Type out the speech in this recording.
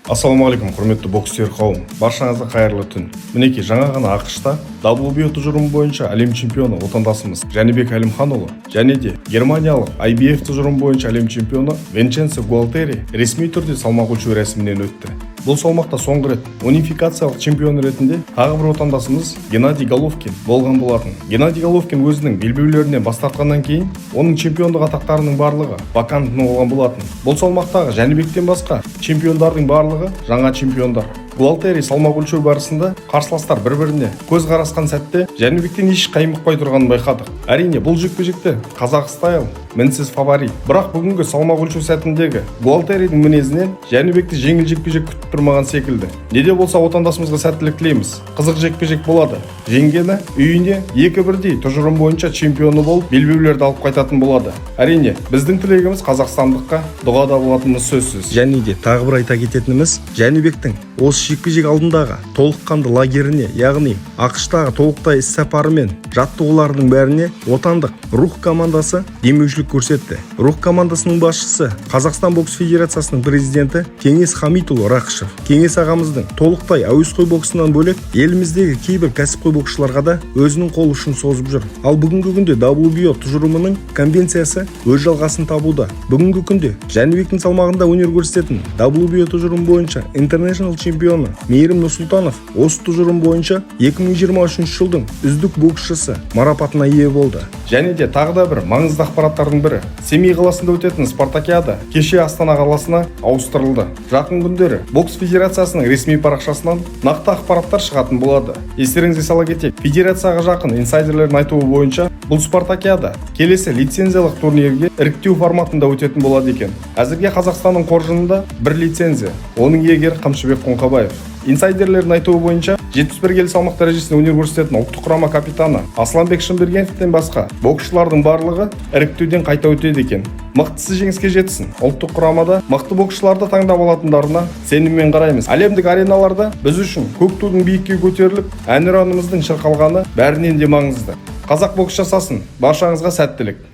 Ассалаумағалейкум, құрметті боксер қауым. Баршаңызға қайырлы түн. Мінекей, жаңа ғана ақш-та WBO тұжырымы бойынша әлем чемпионы отандасымыз Жәнібек Әлімханұлы және де германиялық IBF тұжырымы бойынша әлем чемпионы Винченцо Гуалтери ресми түрде салмақ өлшеу рәсімінен өтті. Бұл салмақта соңғы рет унификациялық чемпион ретінде тағы бір отандасымыз Геннадий Головкин болған болатын. Геннадий Головкин өзінің белбеулерінен бас тартқаннан кейін оның чемпиондық атақтарының барлығы вакантный болған болатын. Бұл салмақтағы Жәнібектен басқа чемпиондардың барлығы жаңа чемпиондар. Гуалтери салмақ өлшеу барысында қарсыластар бір-біріне көз қарасқан сәтте Жәнібектен еш қаймықпай тұрғанын байқадық. Әрине, бұл жекпе-жекте қазақ стайл мінсіз фаворит. Бірақ бүгінгі салмақ өлшеу сәтіндегі Гуалтеридің мінезінен Жәнібекті жеңіл жекпе-жек күтіп тұрмаған секілді. Неде болса отандасымызға сәттілік тілейміз. Қызық жекпе-жек болады. Жеңгені үйіне 2-1 тұжырым бойынша чемпионы болып, белбеулерді алып қайтатын болады. Әрине, біздің тілегіміз қазақстандыққа дұғада болатынымыз сөзсіз. Және де тағы бір айта кететініміз, Жәнібектің осы жекпе-жек алдындағы толыққанды лагеріне, яғни ақш-тағы толықтай іс-сапары мен жаттығулардың бәріне отандық Рух командасы демеушілік көрсетті. Рух командасының басшысы Қазақстан бокс федерациясының президенті Кеңес Хамитұлы Рақышев. Кеңес ағамыздың толықтай әуесқой боксынан бөлек еліміздегі кейбір кәсіпқой боксшыларға да өзінің қол ұшын созып жүр. Ал бүгінгі күнде WBO тұжырымының конвенциясы өз жалғасын табуда. Бүгінгі күнде Жәнібектің салмағында өнер көрсететін WBO тұжырым бойынша International чемпионы Мейірім Нұрсұлтанов осы тұжырым бойынша 2023 жылдың үздік боксшысы марапатына ие болды. Және де тағы да бір маңызды ақпараттардың бірі. Семей қаласында өтетін спартакиада кеше Астана қаласына ауыстырылды. Жақын күндері бокс федерациясының ресми парақшасынан нақты ақпараттар шығатын болады. Естеріңізге сала кетейік, федерацияға жақын инсайдерлердің айтуы бойынша бұл спартакиада келесі лицензиялық турнирге іріктеу форматында өтетін болады екен. Әзірге Қазақстанның қоржынында бір лицензия. Оның иегері Қамшыбек Қоңқабаев. Инсайдерлердің айтуы бойынша 71 келі салмақ дәрежесінде өнер көрсететін ұлттық құрама капитаны Асланбек Шынбергеновтен басқа боксшылардың барлығы іріктеуден қайта өтеді екен. Мықтысы жеңіске жетсін. Ұлттық құрамада мықты боксшыларды таңдап алатындарына сеніммен қараймыз. Әлемдік ареналарда біз үшін көк тудың биікке көтеріліп, әнұранымыздың шырқалғаны бәрінен де маңызды. Қазақ бокс жасасын. Баршаңызға сәттілік.